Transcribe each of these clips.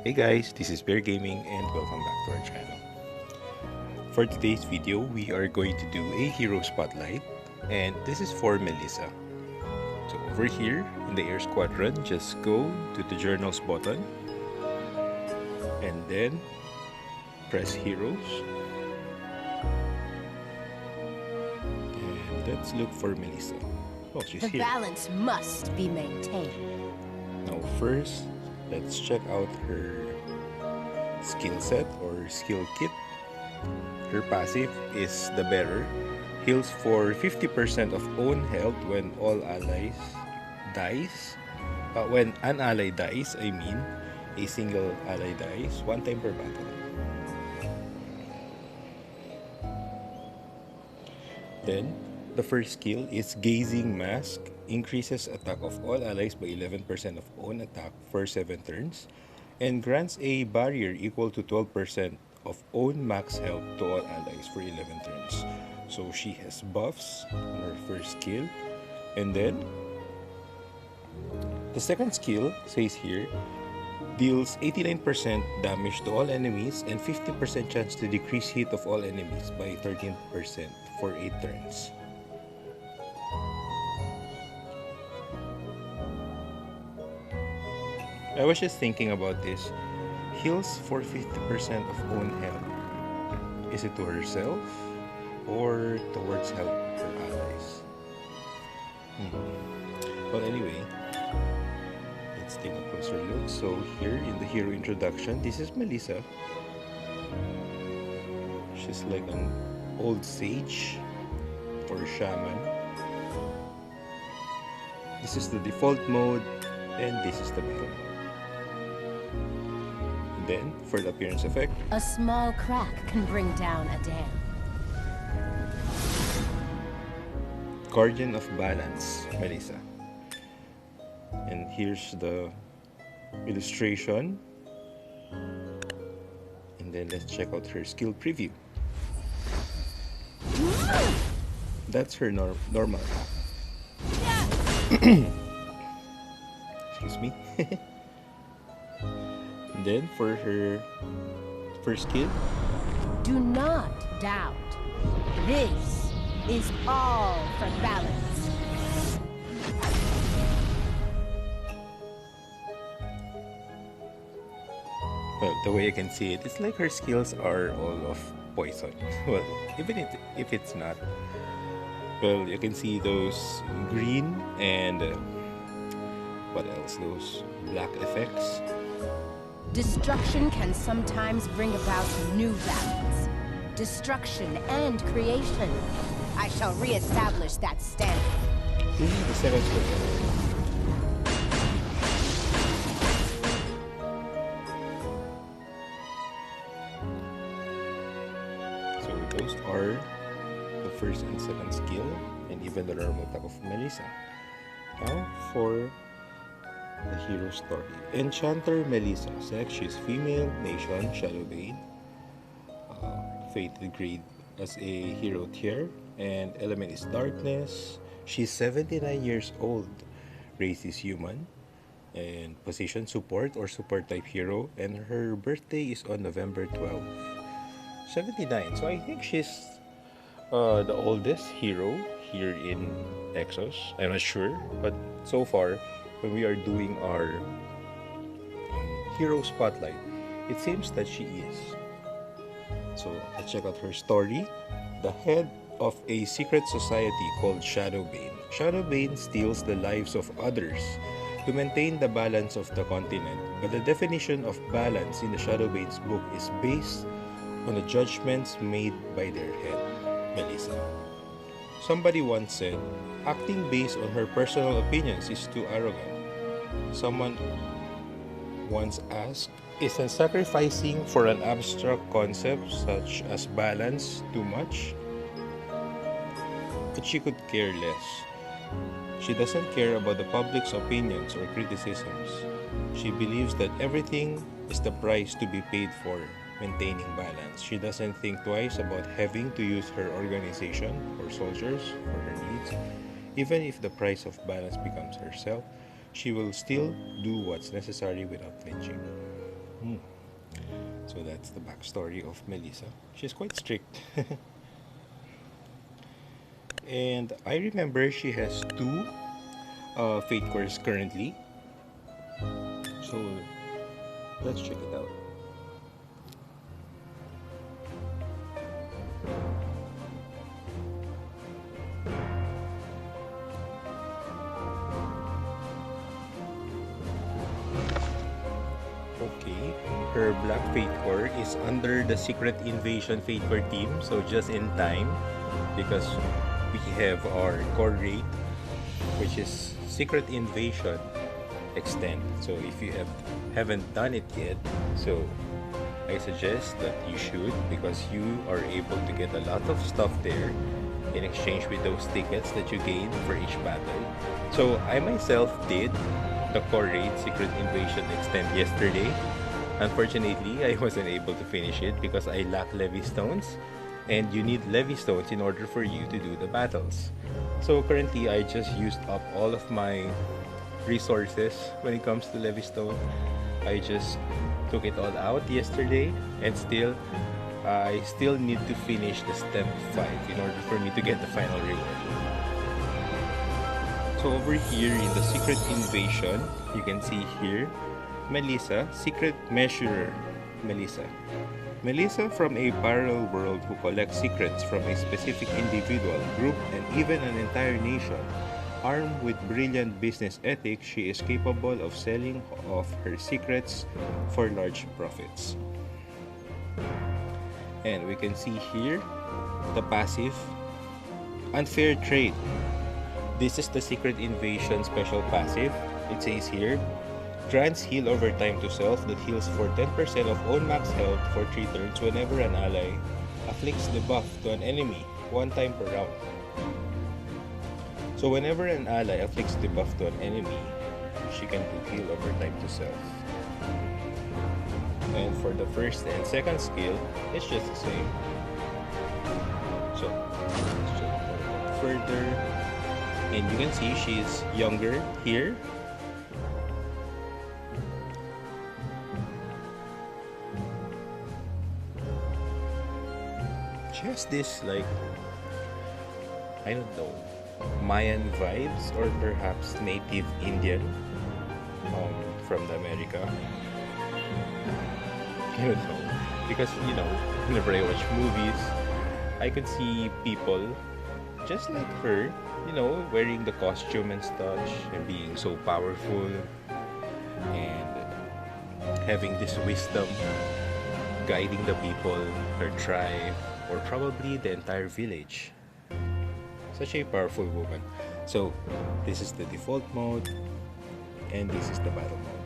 Hey guys, this is Bear Gaming and welcome back to our channel. For today's video, we are going to do a hero spotlight and this is for Melissa. So over here in the air squadron, just go to the journals button and then press heroes. And let's look for Melissa. Oh, she's The here. balance must be maintained. Now first, let's check out her skill set or skill kit. Her passive is the bearer. Heals for 50% of own health when all allies dies. When an ally dies, I mean a single ally dies, one time per battle. Then, the first skill is Gazing Mask. Increases attack of all allies by 11% of own attack for 7 turns. And grants a barrier equal to 12% of own max health to all allies for 11 turns. So she has buffs on her first skill. And then, the second skill says here, deals 89% damage to all enemies and 50% chance to decrease hit of all enemies by 13% for 8 turns. I was just thinking about this. Heals for 50% of own health. Is it to herself or towards help her allies? Well, anyway, let's take a closer look. So here in the hero introduction, this is Melissa. She's like an old sage or shaman. This is the default mode and this is the battle mode. And then for the appearance effect, A small crack can bring down a dam. Guardian of Balance, Melissa. And here's the illustration. And then let's check out her skill preview. That's her normal attack. Excuse me. And then for her first skill, Do not doubt. This is all for balance. well, the way I can see it, it's like her skills are all of poison. Well, even if it's not, well, you can see those green and what else? Those black effects. Destruction can sometimes bring about new balance. Destruction and creation. I shall reestablish that standard. This is the second skill. So those are the first and second skill, and even the normal attack of Melissa. Now for the hero story. Enchanter Melissa. Sex, she's female. Nation, Shadowbane. Fated grade as a hero tier. And element is darkness. She's 79 years old. Race is human. And position support or support type hero. And her birthday is on November 12th. 79. So I think she's the oldest hero here in Exos. I'm not sure, but so far, when we are doing our hero spotlight, it seems that she is. So let's check out her story. The head of a secret society called Shadowbane. Shadowbane steals the lives of others to maintain the balance of the continent, but the definition of balance in the Shadowbane's book is based on the judgments made by their head, Melissa. Somebody once said, acting based on her personal opinions is too arrogant. Someone once asked, isn't sacrificing for an abstract concept such as balance too much? But she could care less. She doesn't care about the public's opinions or criticisms. She believes that everything is the price to be paid for maintaining balance. She doesn't think twice about having to use her organization or soldiers for her needs. Even if the price of balance becomes herself, she will still do what's necessary without flinching. Hmm. So that's the backstory of Melissa. She's quite strict. And I remember she has two fate cores currently. So let's check it out. Okay, her Black Fate Core is under the Secret Invasion Fate Core team, so just in time because we have our core rate, which is Secret Invasion Extend. So if you haven't done it yet, so I suggest that you should, because you are able to get a lot of stuff there in exchange with those tickets that you gain for each battle. So I myself did the core raid Secret Invasion Extend yesterday. Unfortunately, I wasn't able to finish it because I lack Levy Stones, and you need Levy Stones in order for you to do the battles. So currently, I just used up all of my resources when it comes to Levy Stone. I just took it all out yesterday, and I still need to finish the step 5 in order for me to get the final reward. So over here in the Secret Invasion, you can see here, Melissa, Secret Measurer Melissa. Melissa from a parallel world who collects secrets from a specific individual, group, and even an entire nation. Armed with brilliant business ethics, she is capable of selling off her secrets for large profits. And we can see here the passive Unfair Trade. This is the Secret Invasion special passive. It says here, grants heal over time to self that heals for 10% of own max health for 3 turns whenever an ally afflicts debuff to an enemy 1 time per round. So whenever an ally afflicts debuff to an enemy, she can do heal over time to self. And for the first and second skill, it's just the same. So let's check further. And you can see she's younger here. She has this, like, I don't know, Mayan vibes, or perhaps native Indian from the America. I don't know. Because, whenever I watch movies, I could see people just like her, wearing the costume and such, and being so powerful, and having this wisdom, guiding the people, her tribe, or probably the entire village. Such a powerful woman. So, this is the default mode, and this is the battle mode.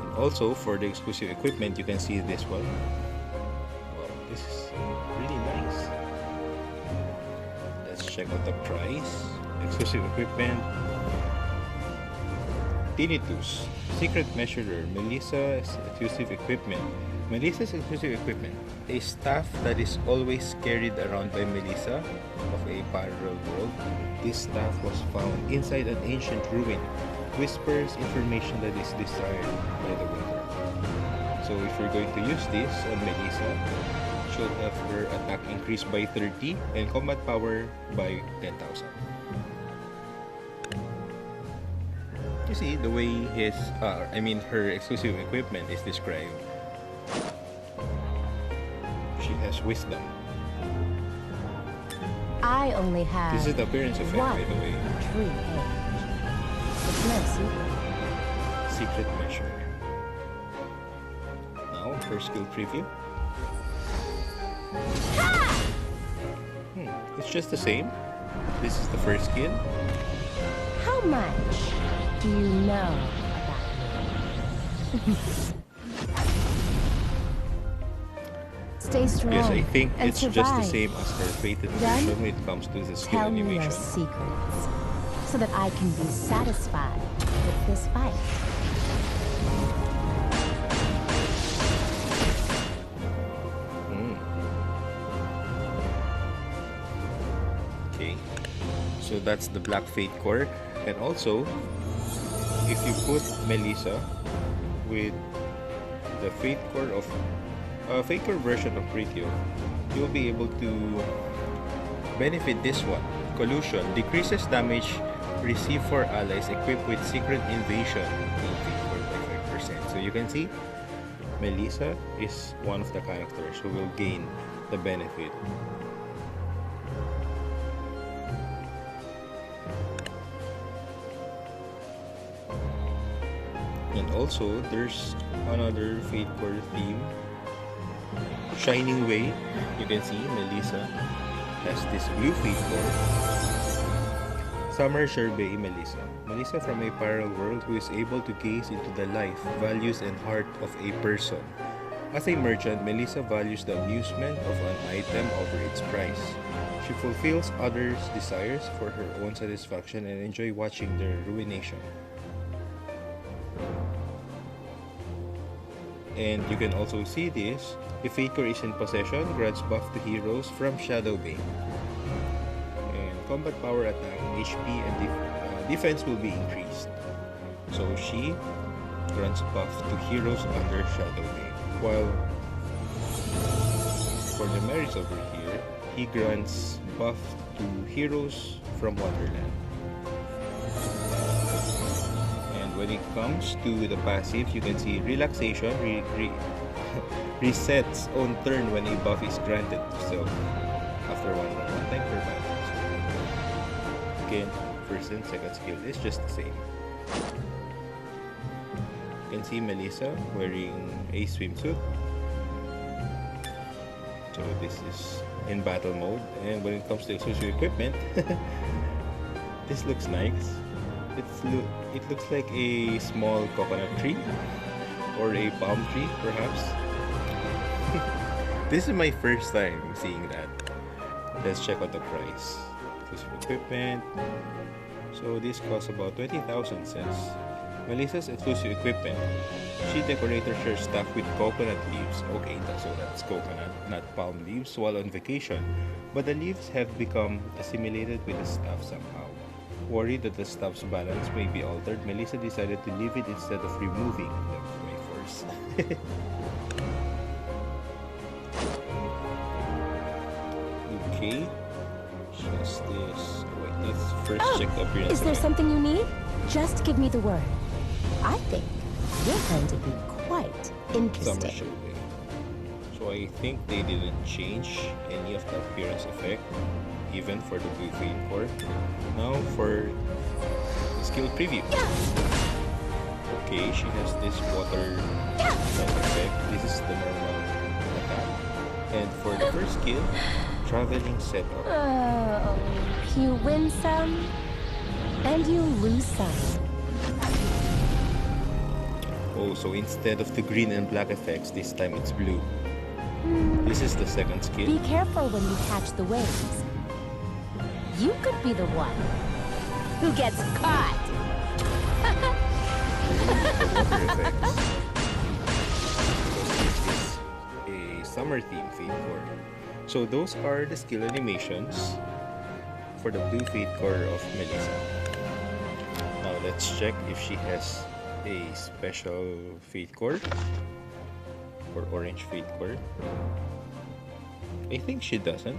And also, for the exclusive equipment, you can see this one. Wow, this is really nice. Let's check out the price. Exclusive equipment. Tinnitus. Secret Measurer. Melissa's exclusive equipment. Melissa's exclusive equipment. A staff that is always carried around by Melissa of a parallel world. This staff was found inside an ancient ruin. Whispers information that is desired by the winter. So if you're going to use this on Melissa, should have her attack increased by 30 and combat power by 10,000. You see the way her exclusive equipment is described. She has wisdom. I only have This is the appearance effect, by the way. true age. It's no secret. Secret measure. Now, her skill preview. It's just the same. This is the first skill. How much do you know about me? Stay strong. Yes, I think and it's just the survive. same as her fated Then, version when it comes to the skill Tell me your animation. secrets, so that I can be satisfied with this fight. Okay, so that's the Black Fate core. And also, if you put Melissa with the Fate Core version of Pritio, you'll be able to benefit this one. Collusion decreases damage received for allies equipped with Secret Invasion in Fate Core by 5%. So you can see, Melissa is one of the characters who will gain the benefit. And also, there's another Fate Core theme, Shining Way. You can see Melissa has this blue Fate Core. Summer Sherbet Melissa. Melissa from a parallel world who is able to gaze into the life, values, and heart of a person. As a merchant, Melissa values the amusement of an item over its price. She fulfills others' desires for her own satisfaction and enjoy watching their ruination. And you can also see this. If Fate Core is in possession, grants buff to heroes from Shadowbane. And combat power, attack, HP, and defense will be increased. So she grants buff to heroes under Shadowbane. While for the merits over here, he grants buff to heroes from Wonderland. When it comes to the passive, you can see relaxation resets on turn when a buff is granted to self after one time per battle. So again, first and second skill is just the same. You can see Melissa wearing a swimsuit. So this is in battle mode, and when it comes to exclusive equipment, this looks nice. It looks like a small coconut tree or a palm tree, perhaps. This is my first time seeing that. Let's check out the price. Exclusive equipment. So this costs about 20,000 cents. Melissa's exclusive equipment. She decorated her staff with coconut leaves. Okay, so that's coconut, not palm leaves, while on vacation. But the leaves have become assimilated with the staff somehow. Worried that the staff's balance may be altered, Melissa decided to leave it instead of removing them by force. Okay. Just this. Wait, let's first check the appearance. Is there something you need? Just give me the word. I think you're going to be quite interesting. Summer Sherbet. So I think they didn't change any of the appearance effect, even for the blue Fate Core. Now for skill preview. Okay, she has this water effect. This is the normal attack. And for the first skill, traveling setup. Oh, you win some, and you lose some. Oh, so instead of the green and black effects, this time it's blue. This is the second skill. Be careful when you catch the waves. You could be the one who gets caught. The water effects. This is a summer theme Fate Core. So those are the skill animations for the blue Fate Core of Melissa. Now let's check if she has a special Fate Core or orange Fate Core. I think she doesn't.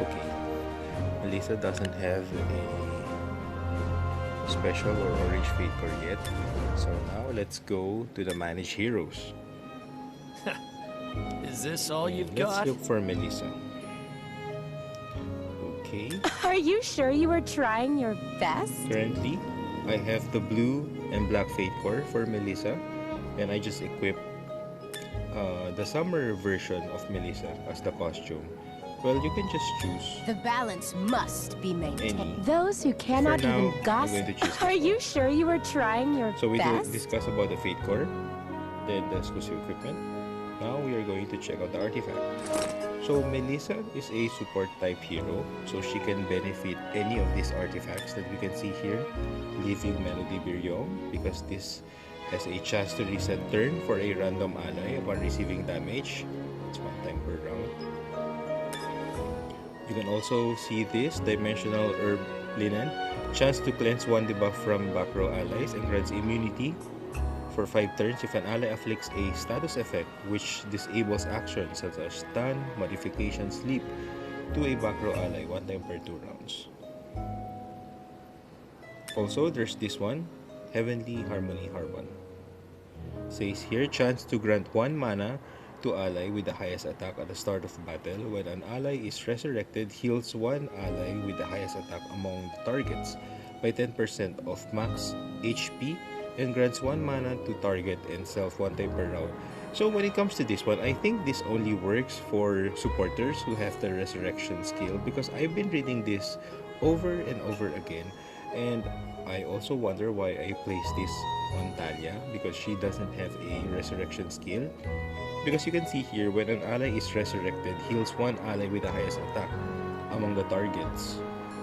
Okay, Melissa doesn't have a special or orange Fate Core yet. So now let's go to the Manage Heroes. Is this all you've Let's got? look for Melissa. Okay. Are you sure you were trying your best? Currently, I have the blue and black Fate Core for Melissa, and I just equipped the summer version of Melissa as the costume. Well, you can just choose. The balance must be maintained. Any. Those who cannot For now, even I'm gossip. going to choose Are you sure you were trying your So we best? discussed about the Fate Core, then the exclusive equipment. Now we are going to check out the artifact. So Melissa is a support type hero, so she can benefit any of these artifacts that we can see here. Living Melody Biryong, because this has a chance to reset turn for a random ally upon receiving damage. It's one time per round. You can also see this dimensional herb linen. Chance to cleanse one debuff from back row allies and grants immunity for 5 turns if an ally afflicts a status effect which disables actions such as stun, modification, sleep to a back row ally 1 time per 2 rounds. Also, there's this one, Heavenly Harmony Harbon. Says here, chance to grant 1 mana to ally with the highest attack at the start of battle. When an ally is resurrected, heals 1 ally with the highest attack among the targets by 10% of max HP and grants 1 mana to target and self 1 time per round. So when it comes to this one, I think this only works for supporters who have the resurrection skill, because I've been reading this over and over again, and I also wonder why I place this on Talia, because she doesn't have a resurrection skill. Because you can see here, when an ally is resurrected, heals 1 ally with the highest attack among the targets.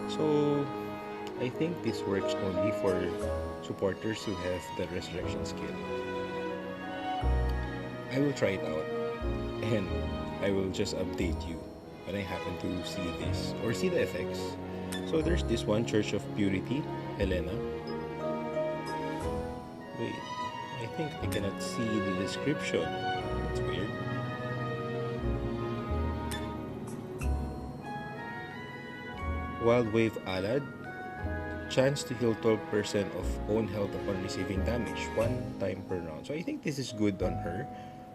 So I think this works only for supporters who have the resurrection skill. I will try it out, and I will just update you when I happen to see this or see the effects. So there's this one, Church of Purity, Helena. Wait, I think I cannot see the description. That's weird. Wild Wave Alad. Chance to heal 12% of own health upon receiving damage 1 time per round. So I think this is good on her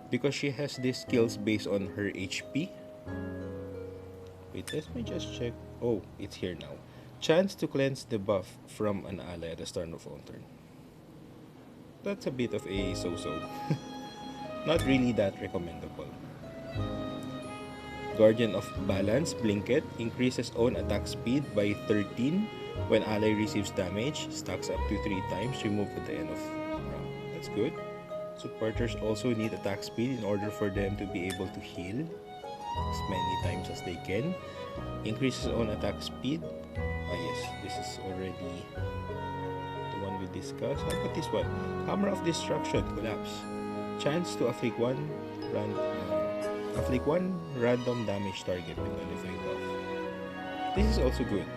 because she has these skills based on her HP. Wait, let me just check. Oh, it's here now. Chance to cleanse the buff from an ally at the start of all turn. That's a bit of a so-so. Not really that recommendable. Guardian of Balance, Blinket, increases own attack speed by 13 when ally receives damage, stacks up to 3 times, removed at the end of round. That's good. Supporters also need attack speed in order for them to be able to heal as many times as they can. Increases own attack speed. Ah yes, this is already the one we discussed. How about this one? Hammer of Destruction, Collapse. Chance to afflict one random damage target with nullify buff. This is also good.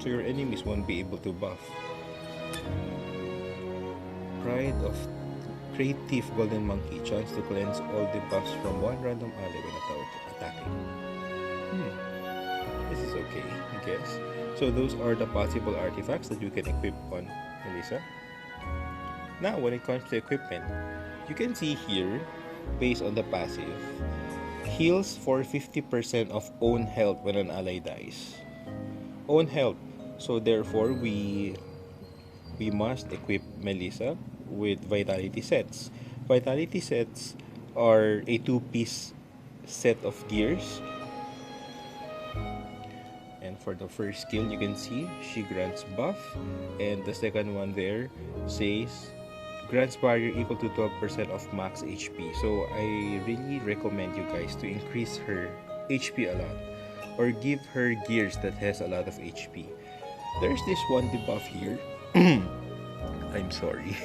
So your enemies won't be able to buff. Pride of Creative Golden Monkey. Chance to cleanse all the buffs from one random ally when attacking. This is okay, I guess. So those are the possible artifacts that you can equip on Melissa. Now, when it comes to equipment, you can see here, based on the passive, heals for 50% of own health when an ally dies. Own health. So therefore, we must equip Melissa with vitality sets. Vitality sets are a 2-piece set of gears. And for the first skill, you can see she grants buff, and the second one there says grants barrier equal to 12% of max HP. So I really recommend you guys to increase her HP a lot, or give her gears that has a lot of HP. There's this one debuff here. I'm sorry.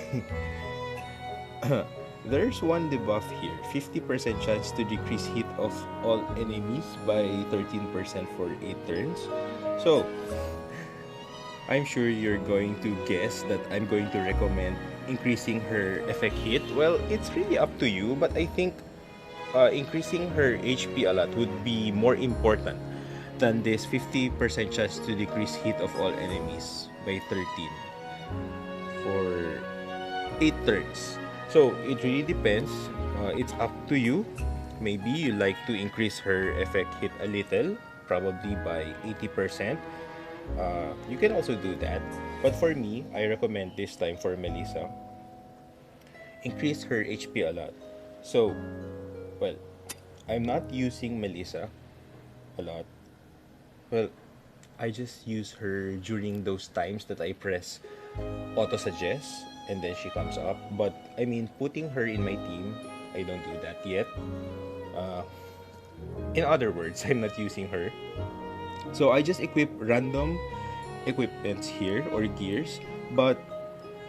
There's one debuff here. 50% chance to decrease hit of all enemies by 13% for 8 turns. So, I'm sure you're going to guess that I'm going to recommend increasing her effect hit. Well, it's really up to you, but I think increasing her HP a lot would be more important than this 50% chance to decrease hit of all enemies by 13 for 8 turns. So it really depends. It's up to you. Maybe you like to increase her effect hit a little, probably by 80%. You can also do that. But for me, I recommend this time for Melissa, increase her HP a lot. So, well, I'm not using Melissa a lot. Well, I just use her during those times that I press auto suggest and then she comes up. But I mean, putting her in my team, I don't do that yet. In other words, I'm not using her. So I just equip random equipments here or gears, but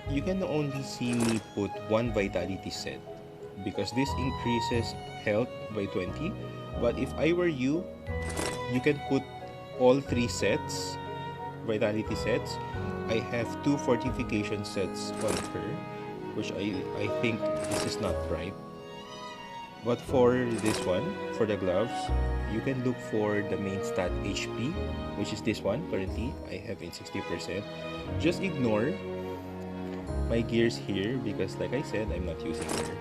you can only see me put one vitality set because this increases health by 20. But if I were you, you can put all three sets, vitality sets. I have two fortification sets on her, which I think this is not right. But for this one, for the gloves, you can look for the main stat HP, which is this one. Currently, I have in 60%. Just ignore my gears here because, like I said, I'm not using her.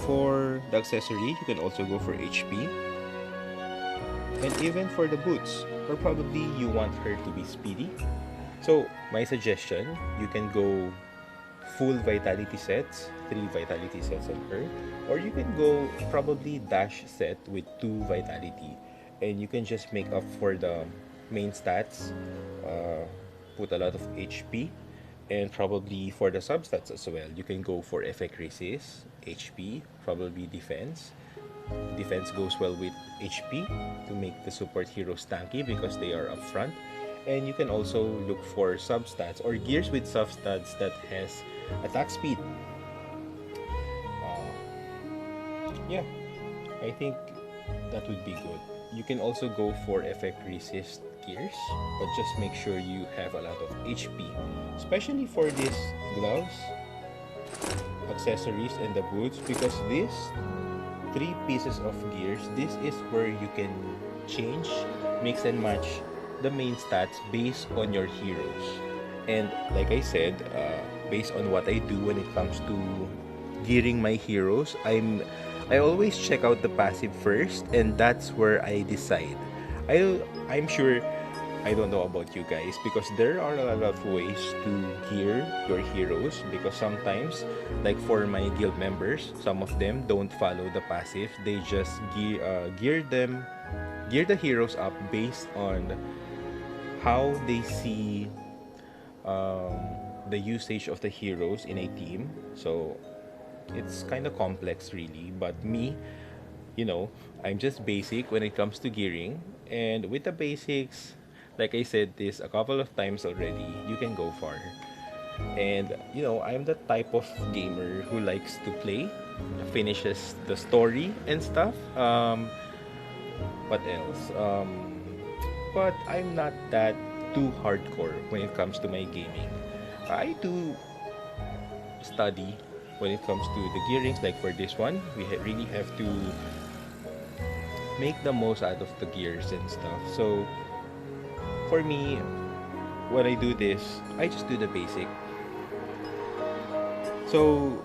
For the accessory, you can also go for HP. And even for the boots, or probably you want her to be speedy. So, my suggestion, you can go full vitality sets, 3 vitality sets on her, or you can go probably dash set with 2 vitality, and you can just make up for the main stats, uh, put a lot of HP, and probably for the substats as well. You can go for effect resist, HP, probably defense. Defense goes well with HP to make the support heroes tanky because they are up front. And you can also look for substats or gears with substats that has attack speed. Yeah, I think that would be good. You can also go for effect resist gears, but just make sure you have a lot of HP, especially for these gloves, accessories, and the boots, because these 3 pieces of gears, this is where you can change, mix and match the main stats based on your heroes. And like I said, based on what I do when it comes to gearing my heroes, I always check out the passive first, and that's where I decide. I'm sure, I don't know about you guys, because there are a lot of ways to gear your heroes, because sometimes, like for my guild members, some of them don't follow the passive. They just gear the heroes up based on how they see the usage of the heroes in a team. So it's kind of complex, really. But me, I'm just basic when it comes to gearing. And with the basics, like I said this a couple of times already, you can go far. And, I'm the type of gamer who likes to play, finishes the story and stuff. What else? But I'm not that too hardcore when it comes to my gaming. I do study when it comes to the gearings. Like for this one, we really have to make the most out of the gears and stuff. So for me, when I do this, I just do the basic. So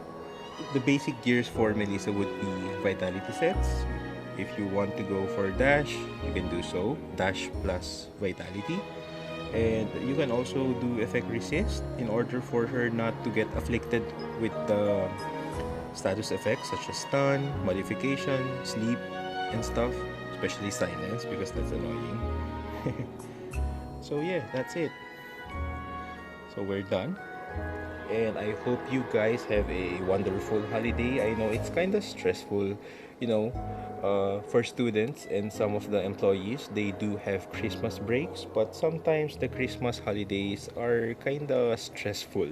the basic gears for Melissa would be vitality sets. If you want to go for dash, you can do so. Dash plus vitality. And you can also do effect resist in order for her not to get afflicted with the status effects such as stun, modification, sleep, and stuff. Especially silence because that's annoying. So yeah, that's it. So we're done. And I hope you guys have a wonderful holiday. I know it's kind of stressful, for students and some of the employees. They do have Christmas breaks, but sometimes the Christmas holidays are kind of stressful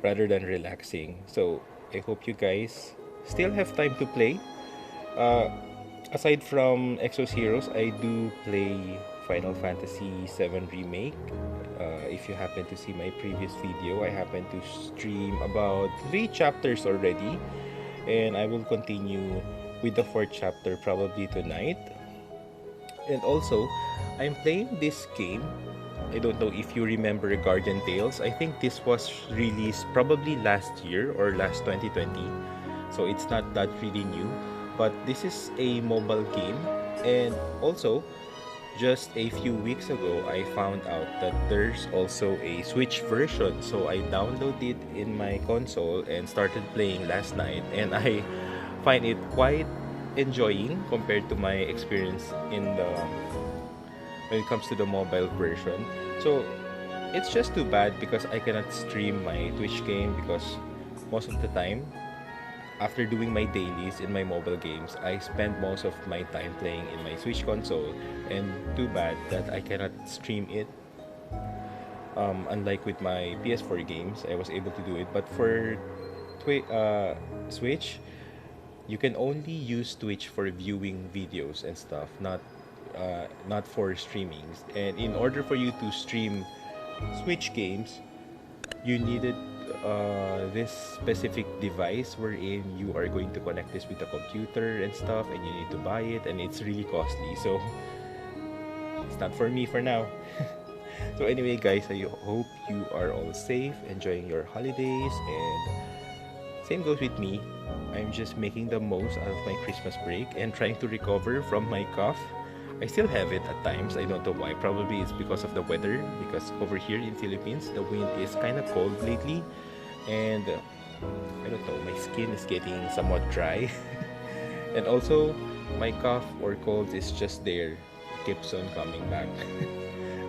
rather than relaxing. So I hope you guys still have time to play. Uh, Aside from Exos Heroes, I do play Final Fantasy VII Remake. If you happen to see my previous video, I happen to stream about 3 chapters already, and I will continue with the 4th chapter probably tonight. And also, I'm playing this game. I don't know if you remember Guardian Tales. I think this was released probably last year or last 2020. So it's not that really new. But this is a mobile game. And also, just a few weeks ago, I found out that there's also a Switch version. So I downloaded it in my console and started playing last night. And I find it quite enjoying compared to my experience when it comes to the mobile version. So it's just too bad because I cannot stream my Twitch game because most of the time, after doing my dailies in my mobile games, I spend most of my time playing in my Switch console, and too bad that I cannot stream it. Unlike with my PS4 games, I was able to do it. But for Switch, you can only use Twitch for viewing videos and stuff, not for streaming. And in order for you to stream Switch games, you needed this specific device wherein you are going to connect this with a computer and stuff, and you need to buy it, and it's really costly. So it's not for me for now. So anyway, guys, I hope you are all safe, enjoying your holidays, and same goes with me. I'm just making the most out of my Christmas break and trying to recover from my cough. I still have it at times. I don't know why. Probably it's because of the weather, because over here in Philippines, the wind is kind of cold lately, and I don't know, my skin is getting somewhat dry. And also, my cough or cold is just there. It keeps on coming back.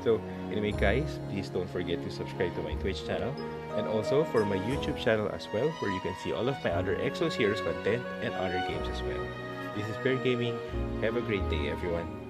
So anyway, guys, please don't forget to subscribe to my Twitch channel, and also for my YouTube channel as well, where you can see all of my other Exos Heroes content and other games as well. This is Bear Gaming. Have a great day, everyone.